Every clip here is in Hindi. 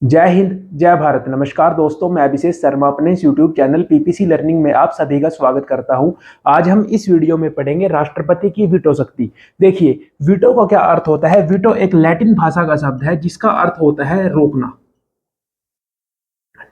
जय हिंद, जय भारत। नमस्कार दोस्तों, मैं अभिषेक शर्मा अपने इस यूट्यूब चैनल पीपीसी लर्निंग में आप सभी का स्वागत करता हूं। आज हम इस वीडियो में पढ़ेंगे राष्ट्रपति की वीटो शक्ति। देखिए, वीटो का क्या अर्थ होता है। वीटो एक लैटिन भाषा का शब्द है जिसका अर्थ होता है रोकना।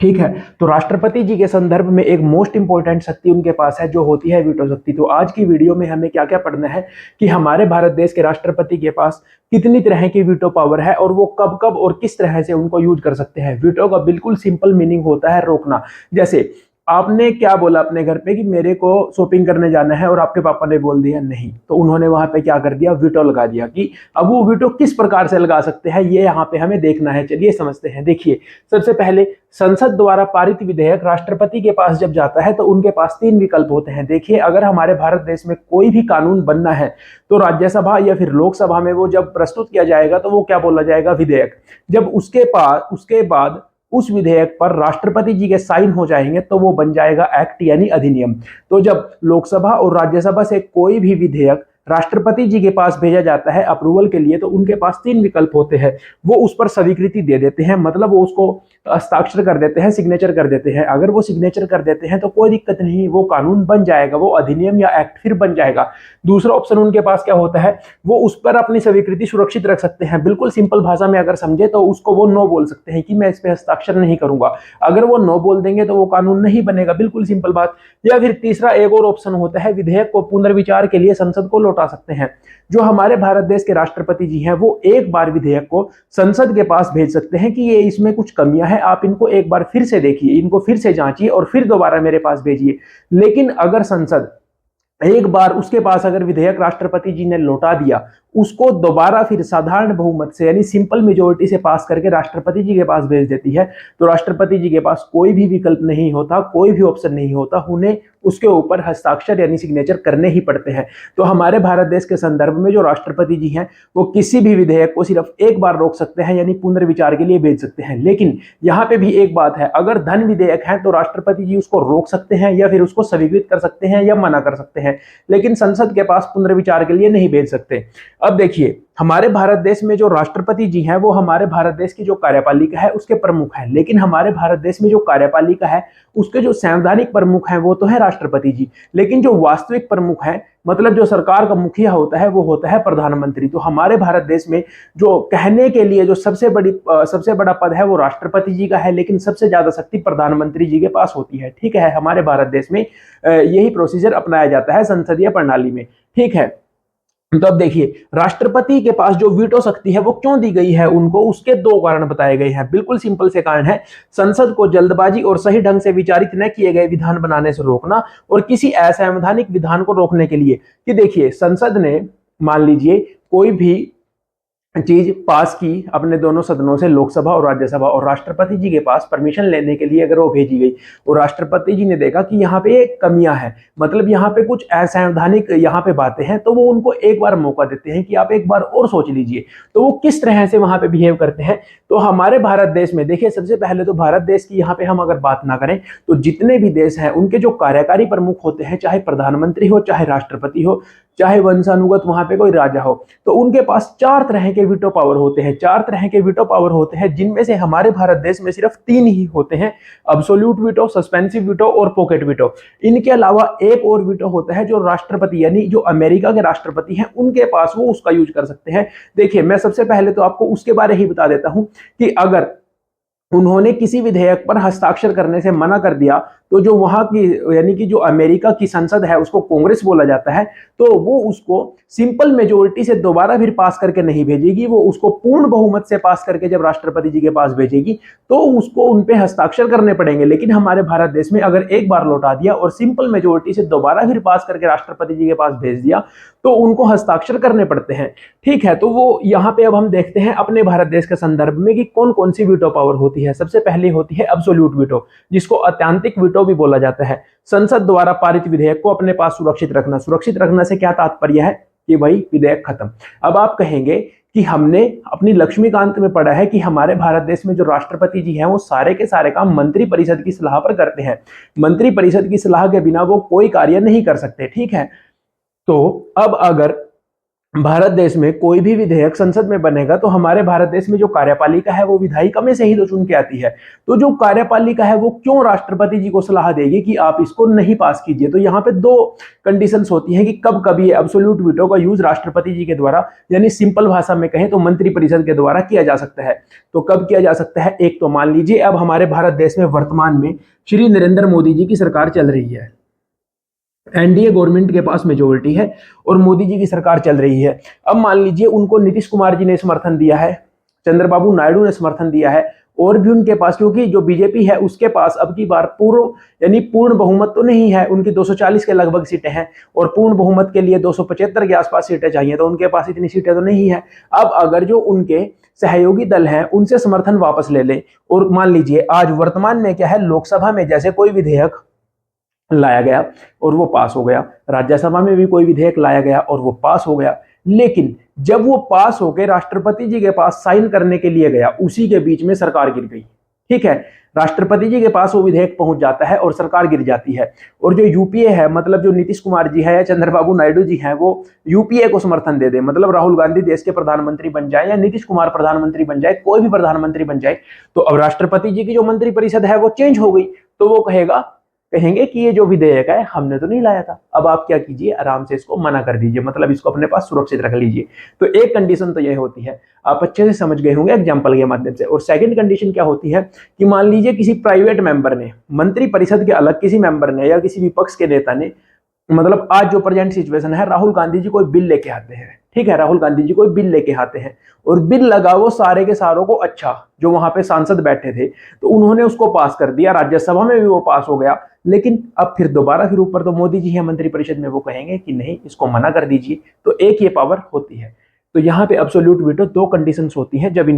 ठीक है, तो राष्ट्रपति जी के संदर्भ में एक मोस्ट इंपॉर्टेंट शक्ति उनके पास है जो होती है वीटो शक्ति। तो आज की वीडियो में हमें क्या क्या पढ़ना है कि हमारे भारत देश के राष्ट्रपति के पास कितनी तरह की वीटो पावर है और वो कब कब और किस तरह से उनको यूज कर सकते हैं। वीटो का बिल्कुल सिंपल मीनिंग होता है रोकना। जैसे आपने क्या बोला अपने घर पे कि मेरे को शॉपिंग करने जाना है और आपके पापा ने बोल दिया नहीं, तो उन्होंने वहां पे क्या कर दिया, वीटो लगा दिया। कि अब वो वीटो किस प्रकार से लगा सकते हैं ये यहाँ पे हमें देखना है। चलिए समझते हैं। देखिए, सबसे पहले संसद द्वारा पारित विधेयक राष्ट्रपति के पास जब जाता है तो उनके पास तीन विकल्प होते हैं। देखिए, अगर हमारे भारत देश में कोई भी कानून बनना है तो राज्यसभा या फिर लोकसभा में वो जब प्रस्तुत किया जाएगा तो वो क्या बोला जाएगा, विधेयक। जब उसके बाद उस विधेयक पर राष्ट्रपति जी के साइन हो जाएंगे तो वो बन जाएगा एक्ट यानी अधिनियम। तो जब लोकसभा और राज्यसभा से कोई भी विधेयक राष्ट्रपति जी के पास भेजा जाता है अप्रूवल के लिए तो उनके पास तीन विकल्प होते हैं। वो उस पर स्वीकृति दे देते हैं, मतलब वो उसको हस्ताक्षर कर देते हैं, सिग्नेचर कर देते हैं। अगर वो सिग्नेचर कर देते हैं तो कोई दिक्कत नहीं, वो कानून बन जाएगा, वो अधिनियम या एक्ट फिर बन जाएगा। दूसरा ऑप्शन उनके पास क्या होता है, वो उस पर अपनी स्वीकृति सुरक्षित रख सकते हैं। बिल्कुल सिंपल भाषा में अगर समझे तो उसको वो नो बोल सकते हैं कि मैं इस पर हस्ताक्षर नहीं करूंगा। अगर वो नो बोल देंगे तो वो कानून नहीं बनेगा, बिल्कुल सिंपल बात। या फिर तीसरा एक और ऑप्शन होता है, विधेयक को पुनर्विचार के लिए संसद को लौटा सकते हैं। जो हमारे भारत देश के राष्ट्रपति जी हैं वो एक बार विधेयक को संसद के पास भेज सकते हैं कि ये इसमें कुछ कमियां हैं, आप इनको एक बार फिर से देखिए, इनको फिर से जांचिए और फिर दोबारा मेरे पास भेजिए। लेकिन अगर संसद एक बार उसके पास अगर विधेयक राष्ट्रपति जी ने लौटा दिया, उसको दोबारा फिर साधारण बहुमत से यानी सिंपल मेजोरिटी से पास करके राष्ट्रपति जी के पास भेज देती है, तो राष्ट्रपति जी के पास कोई भी विकल्प नहीं होता, कोई भी ऑप्शन नहीं होता, उन्हें उसके ऊपर हस्ताक्षर यानी सिग्नेचर करने ही पड़ते हैं। तो हमारे भारत देश के संदर्भ में जो राष्ट्रपति जी हैं वो किसी भी विधेयक को सिर्फ एक बार रोक सकते हैं यानी पुनर्विचार के लिए भेज सकते हैं। लेकिन यहाँ पे भी एक बात है, अगर धन विधेयक है तो राष्ट्रपति जी उसको रोक सकते हैं या फिर उसको स्वीकृत कर सकते हैं या मना कर सकते हैं, लेकिन संसद के पास पुनर्विचार के लिए नहीं भेज सकते। अब देखिए, हमारे भारत देश में जो राष्ट्रपति जी हैं वो हमारे भारत देश की जो कार्यपालिका है उसके प्रमुख हैं, लेकिन हमारे भारत देश में जो कार्यपालिका है उसके जो संवैधानिक प्रमुख हैं वो तो है राष्ट्रपति जी, लेकिन जो वास्तविक प्रमुख है मतलब जो सरकार का मुखिया होता है वो होता है प्रधानमंत्री। तो हमारे भारत देश में जो कहने के लिए जो सबसे बड़ा पद है वो राष्ट्रपति जी का है, लेकिन सबसे ज्यादा शक्ति प्रधानमंत्री जी के पास होती है। ठीक है, हमारे भारत देश में यही प्रोसीजर अपनाया जाता है संसदीय प्रणाली में। ठीक है, तो अब देखिए, राष्ट्रपति के पास जो वीटो शक्ति है वो क्यों दी गई है उनको, उसके दो कारण बताए गए हैं। बिल्कुल सिंपल से कारण है, संसद को जल्दबाजी और सही ढंग से विचारित न किए गए विधान बनाने से रोकना और किसी असंवैधानिक विधान को रोकने के लिए। कि देखिए, संसद ने मान लीजिए कोई भी चीज पास की अपने दोनों सदनों से, लोकसभा और राज्यसभा, और राष्ट्रपति जी के पास परमिशन लेने के लिए अगर वो भेजी गई और राष्ट्रपति जी ने देखा कि यहाँ पे कमियां हैं, मतलब यहाँ पे कुछ असंवैधानिक यहाँ पे बातें हैं, तो वो उनको एक बार मौका देते हैं कि आप एक बार और सोच लीजिए। तो वो किस तरह से वहां पे बिहेव करते हैं, तो हमारे भारत देश में देखिए, सबसे पहले तो भारत देश की यहाँ पे हम अगर बात ना करें तो जितने भी देश हैं उनके जो कार्यकारी प्रमुख होते हैं, चाहे प्रधानमंत्री हो, चाहे राष्ट्रपति हो, चाहे वंशानुगत वहां पे कोई राजा हो, तो उनके पास चार तरह के वीटो पावर होते हैं। चार तरह के वीटो पावर होते हैं जिनमें से हमारे भारत देश में सिर्फ तीन ही होते हैं, अब्सोल्यूट वीटो, सस्पेंसिव वीटो और पॉकेट वीटो। इनके अलावा एक और वीटो होता है जो राष्ट्रपति यानी जो अमेरिका के राष्ट्रपति हैं उनके पास, वो उसका यूज कर सकते हैं। देखिए, मैं सबसे पहले तो आपको उसके बारे ही बता देता हूं कि अगर उन्होंने किसी विधेयक पर हस्ताक्षर करने से मना कर दिया तो जो वहां की यानी कि जो अमेरिका की संसद है उसको कांग्रेस बोला जाता है, तो वो उसको सिंपल मेजोरिटी से दोबारा फिर पास करके नहीं भेजेगी, वो उसको पूर्ण बहुमत से पास करके जब राष्ट्रपति जी के पास भेजेगी तो उसको उन पे हस्ताक्षर करने पड़ेंगे। लेकिन हमारे भारत देश में अगर एक बार लौटा दिया और सिंपल मेजोरिटी से दोबारा फिर पास करके राष्ट्रपति जी के पास भेज दिया तो उनको हस्ताक्षर करने पड़ते हैं। ठीक है, तो वो यहाँ पे अब हम देखते हैं अपने भारत देश के संदर्भ में कि कौन कौन सी वीटो पावर होती है। सबसे पहले होती है अब्सोल्यूट वीटो, जिसको अत्यंतिक वीटो भी बोला जाता है। संसद द्वारा पारित विधेयक को अपने पास सुरक्षित रखना। सुरक्षित रखने से क्या तात्पर्य है कि भाई विधेयक खत्म। अब आप कहेंगे कि हमने अपनी लक्ष्मीकांत में पढ़ा है कि हमारे भारत देश में जो राष्ट्रपति जी हैं वो सारे के सारे काम मंत्री परिषद की सलाह पर करते हैं, मंत्री परिषद की सलाह के बिना वो कोई कार्य नहीं कर सकते। ठीक है, तो अब अगर भारत देश में कोई भी विधेयक संसद में बनेगा तो हमारे भारत देश में जो कार्यपालिका है वो विधायिका में से ही तो चुन के आती है। तो जो कार्यपालिका है वो क्यों राष्ट्रपति जी को सलाह देगी कि आप इसको नहीं पास कीजिए। तो यहाँ पे दो कंडीशंस होती हैं कि कब कब ये एब्सोल्यूट वीटो का यूज राष्ट्रपति जी के द्वारा, यानी सिंपल भाषा में कहें तो मंत्रिपरिषद के द्वारा किया जा सकता है। तो कब किया जा सकता है? एक तो मान लीजिए अब हमारे भारत देश में वर्तमान में श्री नरेंद्र मोदी जी की सरकार चल रही है, एनडीए गवर्नमेंट के पास मेजोरिटी है और मोदी जी की सरकार चल रही है। अब मान लीजिए उनको नीतीश कुमार जी ने समर्थन दिया है, चंद्रबाबू नायडू ने समर्थन दिया है, और भी उनके पास, क्योंकि जो बीजेपी है उसके पास अब की बार पूर्ण बहुमत तो नहीं है, उनकी 240 के लगभग सीटें हैं और पूर्ण बहुमत के लिए 275 के आसपास सीटें चाहिए, तो उनके पास इतनी सीटें तो नहीं है। अब अगर जो उनके सहयोगी दल हैं उनसे समर्थन वापस ले लें, और मान लीजिए आज वर्तमान में क्या है, लोकसभा में जैसे कोई विधेयक लाया गया और वो पास हो गया, राज्यसभा में भी कोई विधेयक लाया गया और वो पास हो गया, लेकिन जब वो पास होकर राष्ट्रपति जी के पास साइन करने के लिए गया उसी के बीच में सरकार गिर गई। ठीक है, राष्ट्रपति जी के पास वो विधेयक पहुंच जाता है और सरकार गिर जाती है, और जो यूपीए है, मतलब जो नीतीश कुमार जी है या चंद्रबाबू नायडू जी हैं, वो यूपीए को समर्थन दे दे, मतलब राहुल गांधी देश के प्रधानमंत्री बन जाए या नीतीश कुमार प्रधानमंत्री बन जाए, कोई भी प्रधानमंत्री बन जाए, तो अब राष्ट्रपति जी की जो मंत्रिपरिषद है वो चेंज हो गई। तो वो कहेंगे कि ये जो विधेयक है हमने तो नहीं लाया था, अब आप क्या कीजिए, आराम से इसको मना कर दीजिए, मतलब इसको अपने पास सुरक्षित रख लीजिए। तो एक कंडीशन तो ये होती है, आप अच्छे से समझ गए होंगे एग्जांपल के माध्यम से। और सेकंड कंडीशन क्या होती है कि मान लीजिए किसी प्राइवेट मेंबर ने, मंत्रिपरिषद के अलग किसी मेंबर ने या किसी विपक्ष के नेता ने, मतलब आज जो प्रेजेंट सिचुएशन है, राहुल गांधी जी कोई बिल लेके आते हैं, ठीक है, राहुल गांधी जी कोई बिल लेके आते हैं और बिल लगा वो सारे के सारों को, अच्छा जो वहां पे सांसद बैठे थे तो उन्होंने उसको पास कर दिया, राज्यसभा में भी वो पास हो गया, लेकिन अब फिर दोबारा फिर ऊपर तो मोदी जी है मंत्रिपरिषद में, वो कहेंगे कि नहीं इसको मना कर दीजिए। तो एक ये पावर होती है। तो यहाँ पे एब्सोल्यूट वीटो दो कंडीशंस होती हैं जब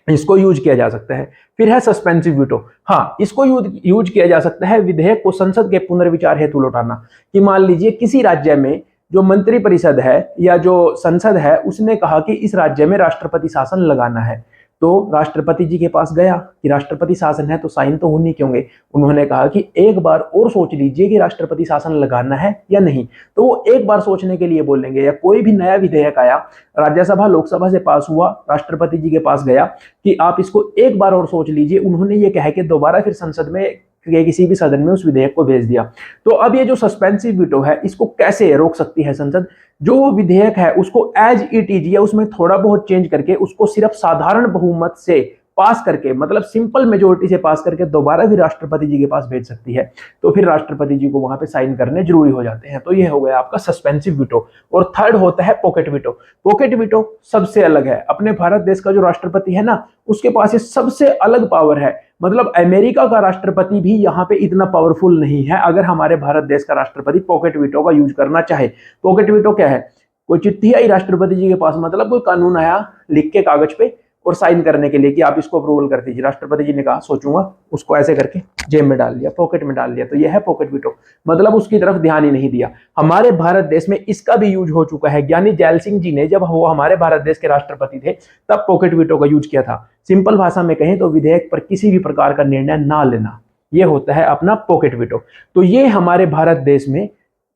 इसको यूज किया जा सकता है। फिर है सस्पेंसिव वीटो। हाँ, इसको यूज किया जा सकता है विधेयक को संसद के पुनर्विचार हेतु लौटाना, कि मान लीजिए किसी राज्य में जो मंत्रिपरिषद है या जो संसद है उसने कहा कि इस राज्य में राष्ट्रपति शासन लगाना है, तो राष्ट्रपति जी के पास गया कि राष्ट्रपति शासन है तो साइन तो होनी क्यों होंगे, उन्होंने कहा कि एक बार और सोच लीजिए कि राष्ट्रपति शासन लगाना है या नहीं, तो वो एक बार सोचने के लिए बोलेंगे। या कोई भी नया विधेयक आया, राज्यसभा लोकसभा से पास हुआ, राष्ट्रपति जी के पास गया कि आप इसको एक बार और सोच लीजिए, उन्होंने ये कह के दोबारा फिर संसद में किसी भी सदन में उस विधेयक को भेज दिया। तो अब ये जो सस्पेंसिव वीटो है इसको कैसे रोक सकती है संसद? जो विधेयक है उसको एज इट इज या उसमें थोड़ा बहुत चेंज करके उसको सिर्फ साधारण बहुमत से पास करके, मतलब सिंपल मेजोरिटी से पास करके दोबारा भी राष्ट्रपति जी के पास भेज सकती है। तो फिर राष्ट्रपति जी को वहां पे साइन करने जरूरी हो जाते हैं। तो ये हो गया आपका सस्पेंसिव वीटो। और थर्ड होता है पॉकेट वीटो। पॉकेट वीटो सबसे अलग है। अपने भारत देश का जो राष्ट्रपति है ना, उसके पास ये सबसे अलग पावर है। मतलब अमेरिका का राष्ट्रपति भी यहाँ पे इतना पावरफुल नहीं है अगर हमारे भारत देश का राष्ट्रपति पॉकेट वीटो का यूज करना चाहे। पॉकेट वीटो क्या है? कोई चिट्ठी आई राष्ट्रपति जी के पास, मतलब कोई कानून आया लिख के कागज पे और साइन करने के लिए कि आप इसको अप्रूवल कर दीजिए, राष्ट्रपति जी ने कहा सोचूंगा, उसको ऐसे करके जेब में डाल दिया, पॉकेट में डाल दिया, तो यह है पॉकेट वीटो। मतलब उसकी तरफ ध्यान ही नहीं दिया। हमारे भारत देश में इसका भी यूज हो चुका है। ज्ञानी जैल सिंह जी ने, जब वो हमारे भारत देश के राष्ट्रपति थे, तब पॉकेट वीटो का यूज किया था। सिंपल भाषा में कहें तो विधेयक पर किसी भी प्रकार का निर्णय ना लेना, यह होता है अपना पॉकेट वीटो। तो ये हमारे भारत देश में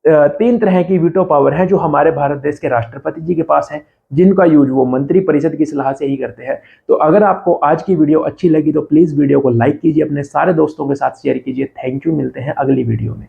तीन तरह की वीटो पावर है जो हमारे भारत देश के राष्ट्रपति जी के पास है, जिनका यूज वो मंत्री परिषद की सलाह से ही करते हैं। तो अगर आपको आज की वीडियो अच्छी लगी तो प्लीज वीडियो को लाइक कीजिए, अपने सारे दोस्तों के साथ शेयर कीजिए। थैंक यू, मिलते हैं अगली वीडियो में।